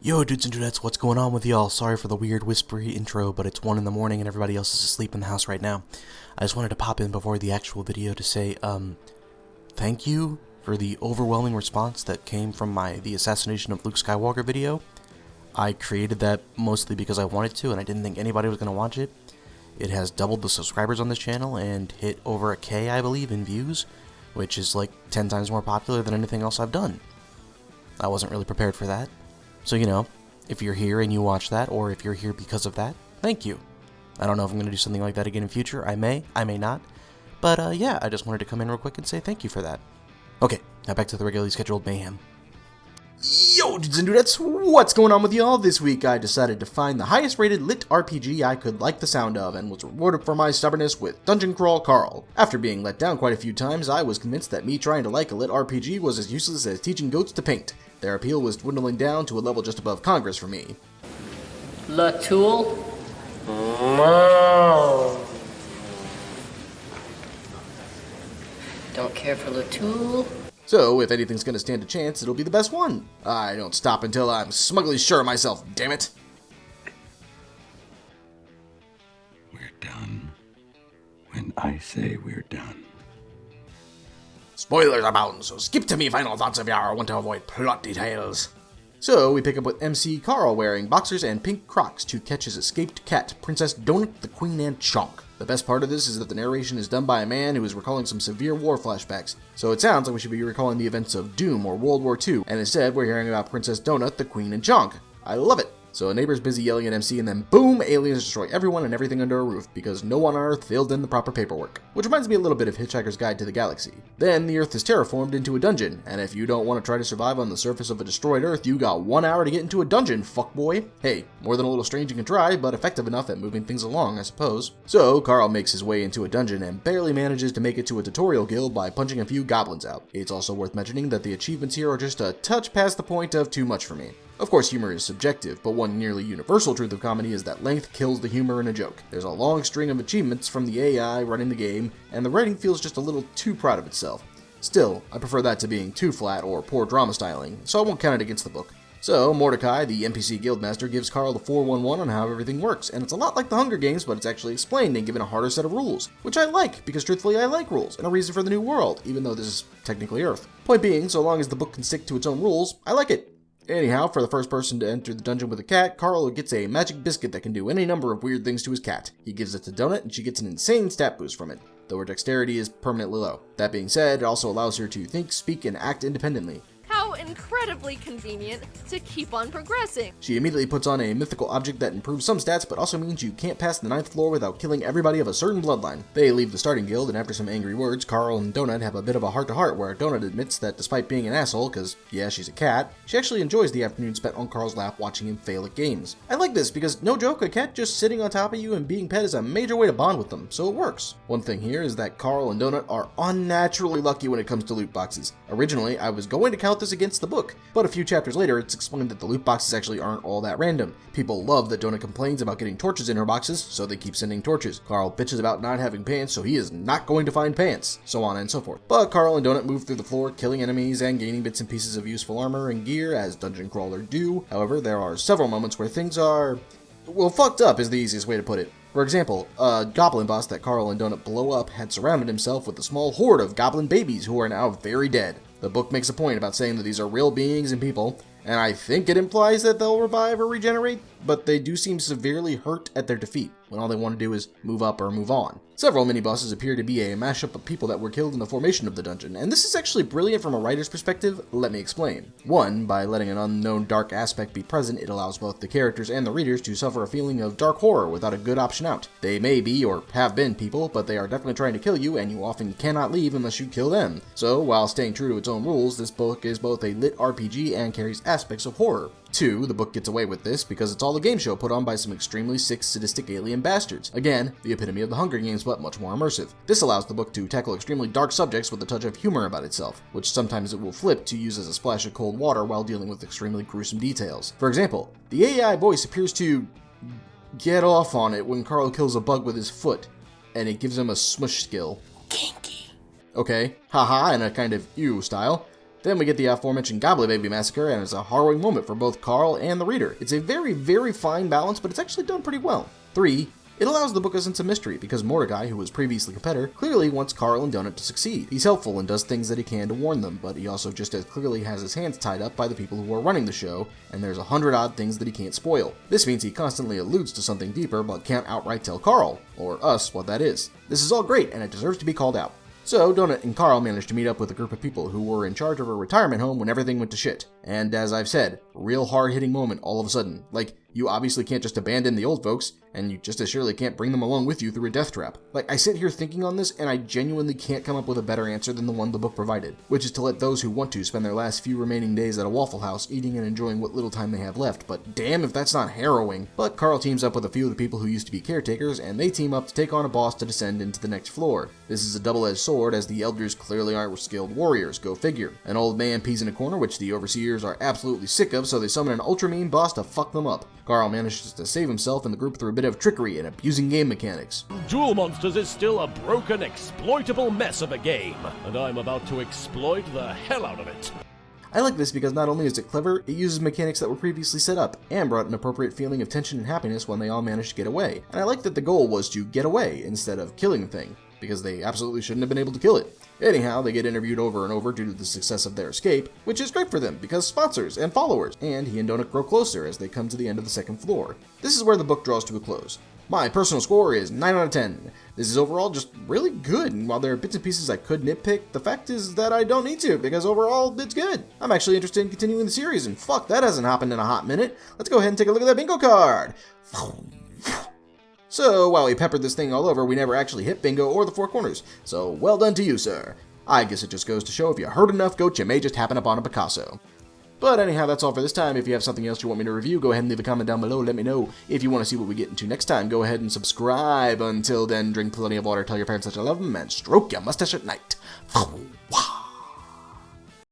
Yo dudes and dudettes, what's going on with y'all? Sorry for the weird whispery intro, but it's 1 in the morning and everybody else is asleep in the house right now. I just wanted to pop in before the actual video to say, thank you for the overwhelming response that came from the Assassination of Luke Skywalker video. I created that mostly because I wanted to and I didn't think anybody was going to watch it. It has doubled the subscribers on this channel and hit over a K, I believe, in views, which is like 10 times more popular than anything else I've done. I wasn't really prepared for that. So, you know, if you're here and you watch that, or if you're here because of that, thank you. I don't know if I'm going to do something like that again in future. I may not. But, yeah, I just wanted to come in real quick and say thank you for that. Okay, now back to the regularly scheduled mayhem. Yo, dudes and dudettes, what's going on with y'all? This week I decided to find the highest rated LitRPG I could like the sound of, and was rewarded for my stubbornness with Dungeon Crawl Carl. After being let down quite a few times, I was convinced that me trying to like a LitRPG was as useless as teaching goats to paint. Their appeal was dwindling down to a level just above Congress for me. Latoul? Don't care for Latoul? So, if anything's gonna stand a chance, it'll be the best one. I don't stop until I'm smugly sure of myself, damn it. We're done when I say we're done. Spoilers abound, so skip to me final thoughts if you want to avoid plot details. So, we pick up with MC Carl wearing boxers and pink Crocs to catch his escaped cat, Princess Donut, the Queen, and Chonk. The best part of this is that the narration is done by a man who is recalling some severe war flashbacks, so it sounds like we should be recalling the events of Doom or World War II, and instead we're hearing about Princess Donut, the Queen, and Chonk. I love it! So a neighbor's busy yelling at MC and then boom, aliens destroy everyone and everything under a roof because no one on Earth filled in the proper paperwork. Which reminds me a little bit of Hitchhiker's Guide to the Galaxy. Then the Earth is terraformed into a dungeon, and if you don't want to try to survive on the surface of a destroyed Earth, you got 1 hour to get into a dungeon, fuckboy. Hey, more than a little strange and contrived, but effective enough at moving things along, I suppose. So Carl makes his way into a dungeon and barely manages to make it to a tutorial guild by punching a few goblins out. It's also worth mentioning that the achievements here are just a touch past the point of too much for me. Of course, humor is subjective, but one nearly universal truth of comedy is that length kills the humor in a joke. There's a long string of achievements from the AI running the game, and the writing feels just a little too proud of itself. Still, I prefer that to being too flat or poor drama styling, so I won't count it against the book. So, Mordecai, the NPC guildmaster, gives Carl the 411 on how everything works, and it's a lot like the Hunger Games, but it's actually explained and given a harder set of rules, which I like, because truthfully I like rules, and a reason for the new world, even though this is technically Earth. Point being, so long as the book can stick to its own rules, I like it. Anyhow, for the first person to enter the dungeon with a cat, Carl gets a magic biscuit that can do any number of weird things to his cat. He gives it to Donut, and she gets an insane stat boost from it, though her dexterity is permanently low. That being said, it also allows her to think, speak, and act independently. How incredibly convenient to keep on progressing. She immediately puts on a mythical object that improves some stats, but also means you can't pass the 9th floor without killing everybody of a certain bloodline. They leave the starting guild, and after some angry words, Carl and Donut have a bit of a heart-to-heart where Donut admits that despite being an asshole, cause yeah, she's a cat, she actually enjoys the afternoon spent on Carl's lap watching him fail at games. I like this because, no joke, a cat just sitting on top of you and being pet is a major way to bond with them, so it works. One thing here is that Carl and Donut are unnaturally lucky when it comes to loot boxes. Originally, I was going to count this against the book, but a few chapters later, it's explained that the loot boxes actually aren't all that random. People love that Donut complains about getting torches in her boxes, so they keep sending torches. Carl bitches about not having pants, so he is not going to find pants, so on and so forth. But Carl and Donut move through the floor, killing enemies and gaining bits and pieces of useful armor and gear, as dungeon crawlers do. However, there are several moments where things are, well, fucked up is the easiest way to put it. For example, a goblin boss that Carl and Donut blow up had surrounded himself with a small horde of goblin babies who are now very dead. The book makes a point about saying that these are real beings and people, and I think it implies that they'll revive or regenerate, but they do seem severely hurt at their defeat, when all they want to do is move up or move on. Several mini-bosses appear to be a mashup of people that were killed in the formation of the dungeon, and this is actually brilliant from a writer's perspective. Let me explain. One, by letting an unknown dark aspect be present, it allows both the characters and the readers to suffer a feeling of dark horror without a good option out. They may be, or have been, people, but they are definitely trying to kill you, and you often cannot leave unless you kill them. So, while staying true to its own rules, this book is both a lit RPG and carries aspects of horror. 2, the book gets away with this because it's all a game show put on by some extremely sick, sadistic alien bastards. Again, the epitome of the Hunger Games, but much more immersive. This allows the book to tackle extremely dark subjects with a touch of humor about itself, which sometimes it will flip to use as a splash of cold water while dealing with extremely gruesome details. For example, the AI voice appears to get off on it when Carl kills a bug with his foot, and it gives him a smush skill. Kinky. Okay, haha, in a kind of ew style. Then we get the aforementioned Gobbly Baby massacre, and it's a harrowing moment for both Carl and the reader. It's a very, very fine balance, but it's actually done pretty well. 3. It allows the book a sense of mystery, because Mordecai, who was previously competitor, clearly wants Carl and Donut to succeed. He's helpful and does things that he can to warn them, but he also just as clearly has his hands tied up by the people who are running the show, and there's 100 odd things that he can't spoil. This means he constantly alludes to something deeper, but can't outright tell Carl, or us, what that is. This is all great, and it deserves to be called out. So, Donut and Carl managed to meet up with a group of people who were in charge of a retirement home when everything went to shit. And as I've said, real hard-hitting moment all of a sudden. Like, you obviously can't just abandon the old folks, and you just as surely can't bring them along with you through a death trap. Like, I sit here thinking on this, and I genuinely can't come up with a better answer than the one the book provided, which is to let those who want to spend their last few remaining days at a Waffle House eating and enjoying what little time they have left, but damn if that's not harrowing. But Carl teams up with a few of the people who used to be caretakers, and they team up to take on a boss to descend into the next floor. This is a double-edged sword, as the elders clearly aren't skilled warriors, go figure. An old man pees in a corner, which the overseers are absolutely sick of, so they summon an ultra-mean boss to fuck them up. Carl manages to save himself and the group through a bit of trickery and abusing game mechanics. Duel Monsters is still a broken, exploitable mess of a game, and I'm about to exploit the hell out of it. I like this because not only is it clever, it uses mechanics that were previously set up, and brought an appropriate feeling of tension and happiness when they all managed to get away. And I like that the goal was to get away instead of killing the thing, because they absolutely shouldn't have been able to kill it. Anyhow, they get interviewed over and over due to the success of their escape, which is great for them because sponsors and followers, and he and Donut grow closer as they come to the end of the second floor. This is where the book draws to a close. My personal score is 9 out of 10. This is overall just really good, and while there are bits and pieces I could nitpick, the fact is that I don't need to, because overall, it's good. I'm actually interested in continuing the series, and fuck, that hasn't happened in a hot minute. Let's go ahead and take a look at that bingo card. So, while we peppered this thing all over, we never actually hit bingo or the four corners. So, well done to you, sir. I guess it just goes to show if you herd enough goats, you may just happen upon a Picasso. But anyhow, that's all for this time. If you have something else you want me to review, go ahead and leave a comment down below. Let me know. If you want to see what we get into next time, go ahead and subscribe. Until then, drink plenty of water, tell your parents that you love them, and stroke your mustache at night.